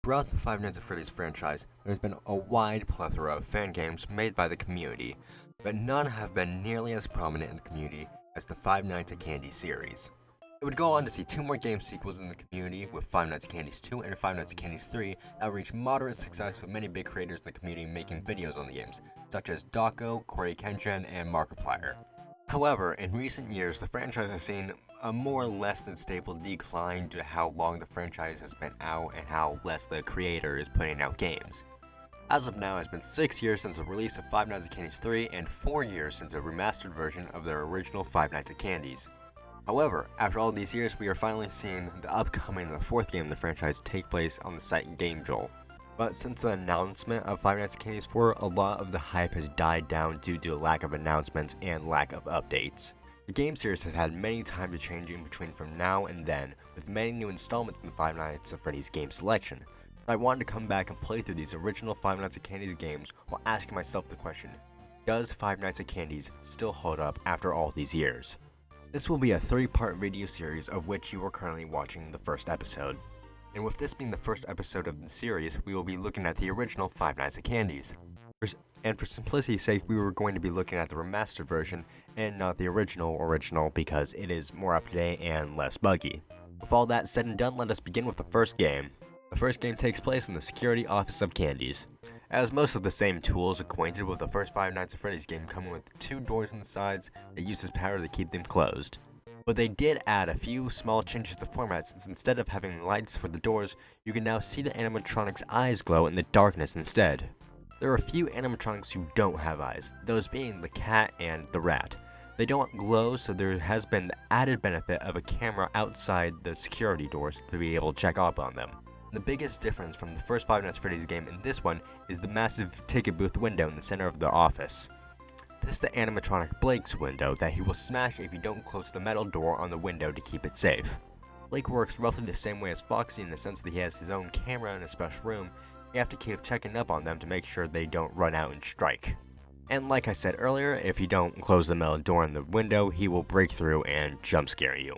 Throughout the Five Nights at Freddy's franchise, there's been a wide plethora of fan games made by the community, but none have been nearly as prominent in the community as the Five Nights at Candy's series. It would go on to see two more game sequels in the community with Five Nights at Candy's 2 and Five Nights at Candy's 3 that reached moderate success with many big creators in the community making videos on the games, such as Dako, Corey Kenshin, and Markiplier. However, in recent years, the franchise has seen a more or less than stable decline due to how long the franchise has been out and how less the creator is putting out games. As of now, it's been 6 years since the release of Five Nights at Candy's 3 and 4 years since a remastered version of their original Five Nights at Candy's. However, after all these years, we are finally seeing the upcoming fourth game in the franchise take place on the site GameJolt. But since the announcement of Five Nights at Candy's 4, a lot of the hype has died down due to a lack of announcements and lack of updates. The game series has had many times to change in between from now and then, with many new installments in the Five Nights at Freddy's game selection. But I wanted to come back and play through these original Five Nights at Candy's games while asking myself the question, does Five Nights at Candy's still hold up after all these years? This will be a 3-part video series of which you are currently watching the first episode. And with this being the first episode of the series, we will be looking at the original Five Nights at Candy's. And for simplicity's sake, we were going to be looking at the remastered version and not the original because it is more up to date and less buggy. With all that said and done, let us begin with the first game. The first game takes place in the security office of Candy's. It has most of the same tools acquainted with the first Five Nights at Freddy's game, coming with 2 doors on the sides that uses power to keep them closed. But they did add a few small changes to the format, since instead of having lights for the doors, you can now see the animatronic's eyes glow in the darkness instead. There are a few animatronics who don't have eyes, those being the cat and the rat. They don't glow, so there has been the added benefit of a camera outside the security doors to be able to check up on them. The biggest difference from the first Five Nights at Freddy's game and this one is the massive ticket booth window in the center of the office. This is the animatronic Blake's window that he will smash if you don't close the metal door on the window to keep it safe. Blake works roughly the same way as Foxy in the sense that he has his own camera in a special room. You have to keep checking up on them to make sure they don't run out and strike. And like I said earlier, if you don't close the metal door in the window, he will break through and jump scare you.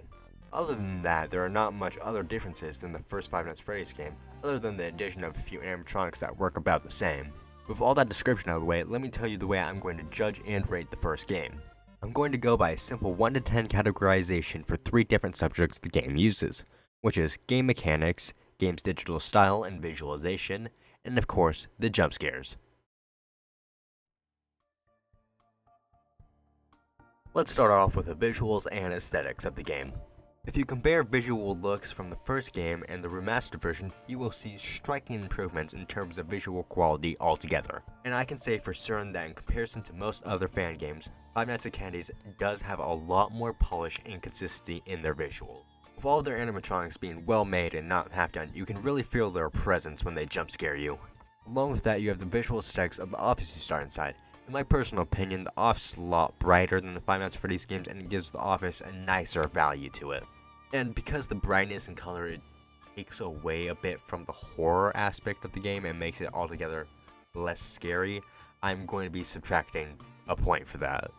Other than that, there are not much other differences than the first Five Nights at Freddy's game, other than the addition of a few animatronics that work about the same. With all that description out of the way, let me tell you the way I'm going to judge and rate the first game. I'm going to go by a simple 1 to 10 categorization for 3 different subjects the game uses, which is game mechanics, game's digital style and visualization, and of course, the jump scares. Let's start off with the visuals and aesthetics of the game. If you compare visual looks from the first game and the remastered version, you will see striking improvements in terms of visual quality altogether. And I can say for certain that in comparison to most other fan games, Five Nights at Candy's does have a lot more polish and consistency in their visual. With all their animatronics being well made and not half done, you can really feel their presence when they jump scare you. Along with that, you have the visual aesthetics of the office you start inside. In my personal opinion, the office is a lot brighter than the Five Nights at Freddy's games, and it gives the office a nicer value to it. And because the brightness and color, it takes away a bit from the horror aspect of the game and makes it altogether less scary, I'm going to be subtracting a point for that.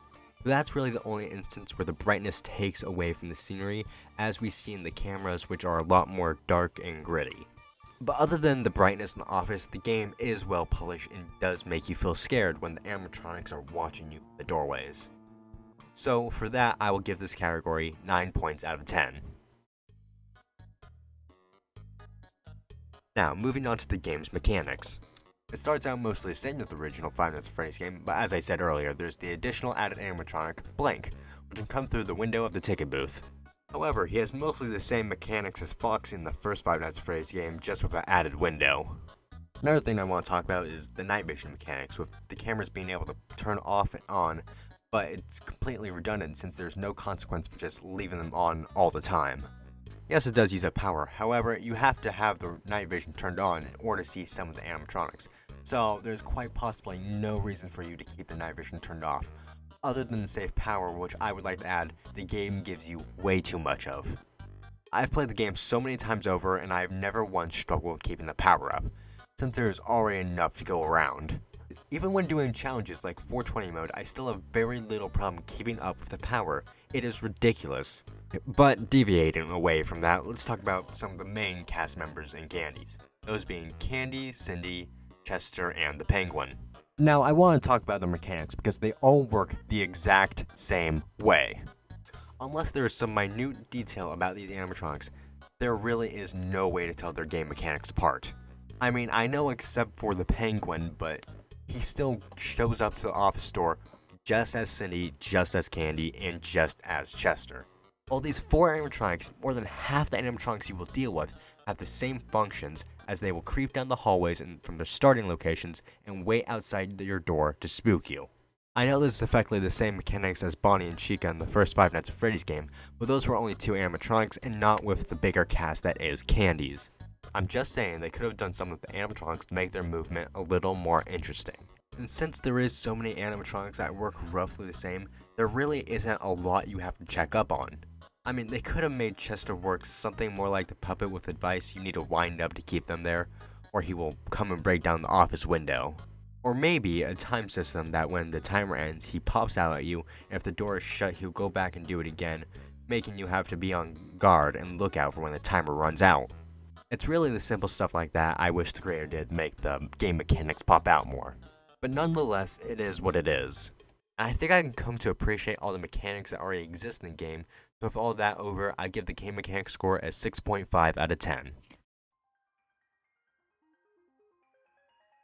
But that's really the only instance where the brightness takes away from the scenery, as we see in the cameras, which are a lot more dark and gritty. But other than the brightness in the office, the game is well polished and does make you feel scared when the animatronics are watching you from the doorways. So for that, I will give this category 9 points out of 10. Now, moving on to the game's mechanics. It starts out mostly the same as the original Five Nights at Freddy's game, but as I said earlier, there's the additional added animatronic, Blank, which can come through the window of the ticket booth. However, he has mostly the same mechanics as Foxy in the first Five Nights at Freddy's game, just with an added window. Another thing I want to talk about is the night vision mechanics, with the cameras being able to turn off and on, but it's completely redundant since there's no consequence for just leaving them on all the time. Yes, it does use up power, however, you have to have the night vision turned on in order to see some of the animatronics, so there's quite possibly no reason for you to keep the night vision turned off, other than save power, which I would like to add, the game gives you way too much of. I've played the game so many times over, and I've never once struggled with keeping the power up, since there's already enough to go around. Even when doing challenges like 420 mode, I still have very little problem keeping up with the power. It is ridiculous. But deviating away from that, let's talk about some of the main cast members in Candy's. those being Candy, Cindy, Chester, and the Penguin. Now, I want to talk about the mechanics because they all work the exact same way. Unless there is some minute detail about these animatronics, there really is no way to tell their game mechanics apart. I mean, I know except for the Penguin, but he still shows up to the office store just as Cindy, just as Candy, and just as Chester. All these 4 animatronics, more than half the animatronics you will deal with, have the same functions, as they will creep down the hallways and from their starting locations and wait outside your door to spook you. I know this is effectively the same mechanics as Bonnie and Chica in the first Five Nights at Freddy's game, but those were only 2 animatronics and not with the bigger cast that is Candy's. I'm just saying they could have done something with the animatronics to make their movement a little more interesting. And since there is so many animatronics that work roughly the same, there really isn't a lot you have to check up on. I mean, they could have made Chester work something more like the puppet with advice you need to wind up to keep them there, or he will come and break down the office window. Or maybe a time system that when the timer ends, he pops out at you, and if the door is shut, he'll go back and do it again, making you have to be on guard and look out for when the timer runs out. It's really the simple stuff like that I wish the creator did make the game mechanics pop out more. But nonetheless, it is what it is. I think I can come to appreciate all the mechanics that already exist in the game, so with all that over, I give the game mechanics score a 6.5 out of 10.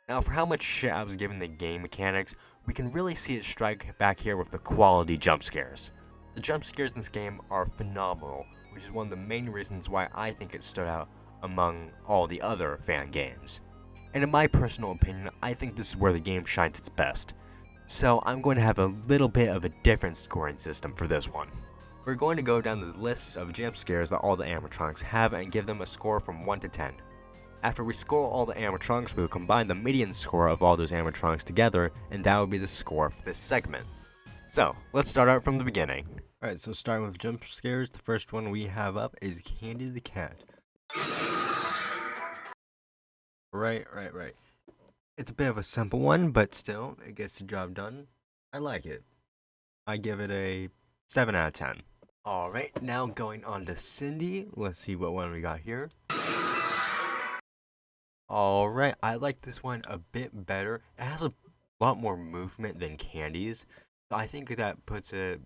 Now, for how much shit I was giving the game mechanics, we can really see it strike back here with the quality jump scares. The jump scares in this game are phenomenal, which is one of the main reasons why I think it stood out among all the other fan games. And in my personal opinion, I think this is where the game shines its best. So I'm going to have a little bit of a different scoring system for this one. We're going to go down the list of jump scares that all the animatronics have and give them a score from 1 to 10. After we score all the animatronics, we will combine the median score of all those animatronics together, and that will be the score for this segment. So, let's start out from the beginning. Alright, so starting with jump scares, the first one we have up is Candy the Cat. Right. It's a bit of a simple one, but still, it gets the job done. I like it. I give it a 7 out of 10. Alright, now going on to Cindy. Let's see what one we got here. Alright, I like this one a bit better. It has a lot more movement than Candy's. So I think that puts it...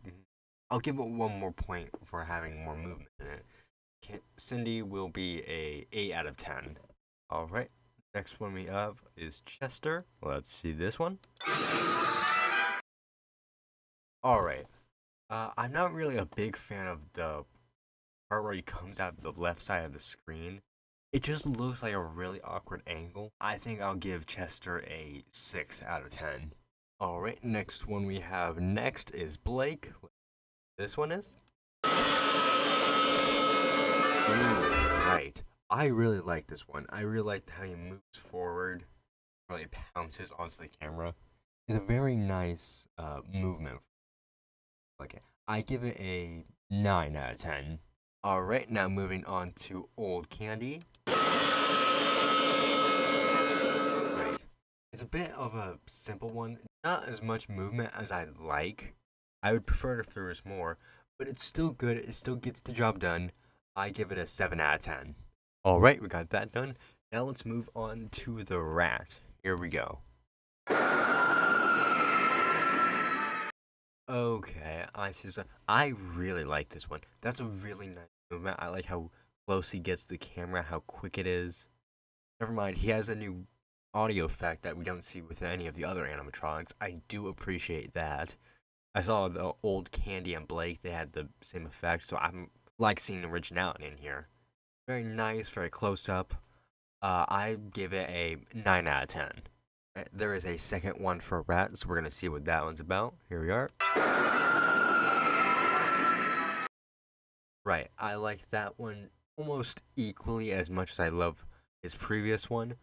I'll give it 1 more point for having more movement in it. Cindy will be a 8 out of 10. Alright, next one we have is Chester. Let's see this one. Alright, I'm not really a big fan of the part where he comes out the left side of the screen. It just looks like a really awkward angle. I think I'll give Chester a 6 out of 10. Alright, next one we have next is Blake. This one is? Ooh, right. I really like this one. I really like how he moves forward, really pounces onto the camera. It's a very nice movement. Okay, I give it a 9 out of 10. Alright, now moving on to Old Candy. Right. It's a bit of a simple one. Not as much movement as I'd like. I would prefer if there was more, but it's still good. It still gets the job done. I give it a 7 out of 10. Alright, we got that done. Now let's move on to the rat. Here we go. Okay, I see. I really like this one. That's a really nice movement. I like how close he gets to the camera, how quick it is. Never mind, he has a new audio effect that we don't see with any of the other animatronics. I do appreciate that. I saw the old Candy and Blake, they had the same effect, so I'm like seeing originality in here. Very nice, very close up. I give it a 9 out of 10. There is a second one for Rat, so we're going to see what that one's about. Here we are. Right, I like that one almost equally as much as I love his previous one,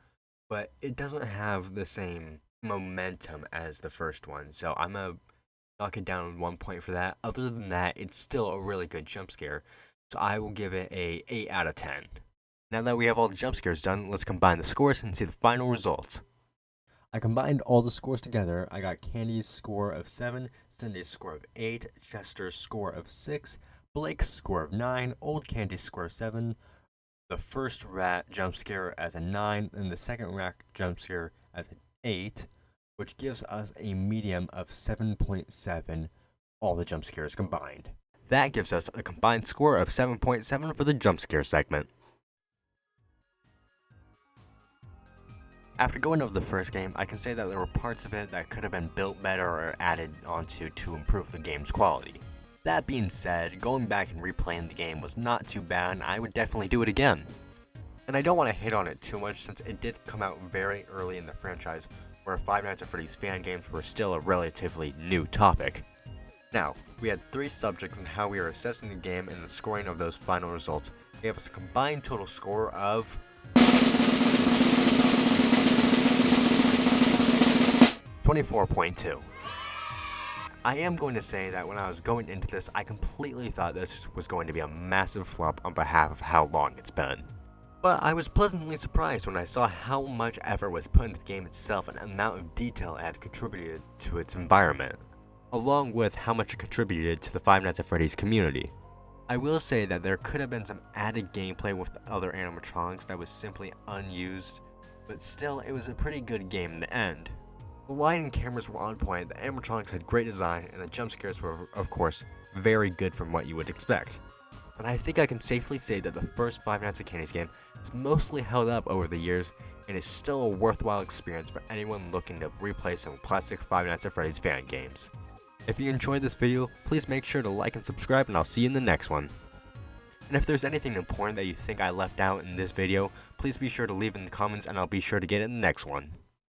but it doesn't have the same momentum as the first one, so I'm going to knock it down 1 point for that. Other than that, it's still a really good jump scare, so I will give it a 8 out of 10. Now that we have all the jump scares done, let's combine the scores and see the final results. I combined all the scores together. I got Candy's score of 7, Cindy's score of 8, Chester's score of 6, Blake's score of 9, Old Candy's score of 7, the first rat jump scare as a 9, and the second rat jump scare as an 8, which gives us a medium of 7.7, all the jump scares combined. That gives us a combined score of 7.7 for the jump scare segment. After going over the first game, I can say that there were parts of it that could have been built better or added onto to improve the game's quality. That being said, going back and replaying the game was not too bad, and I would definitely do it again. And I don't want to hit on it too much since it did come out very early in the franchise, where Five Nights at Freddy's fan games were still a relatively new topic. Now, we had 3 subjects in how we were assessing the game, and the scoring of those final results gave us a combined total score of 24.2. I am going to say that when I was going into this, I completely thought this was going to be a massive flop on behalf of how long it's been. But I was pleasantly surprised when I saw how much effort was put into the game itself and the amount of detail it had contributed to its environment, along with how much it contributed to the Five Nights at Freddy's community. I will say that there could have been some added gameplay with the other animatronics that was simply unused, but still it was a pretty good game in the end. The lighting and cameras were on point, the animatronics had great design, and the jump scares were, of course, very good from what you would expect. And I think I can safely say that the first Five Nights at Candy's game has mostly held up over the years, and is still a worthwhile experience for anyone looking to replay some classic Five Nights at Freddy's fan games. If you enjoyed this video, please make sure to like and subscribe, and I'll see you in the next one. And if there's anything important that you think I left out in this video, please be sure to leave in the comments and I'll be sure to get it in the next one.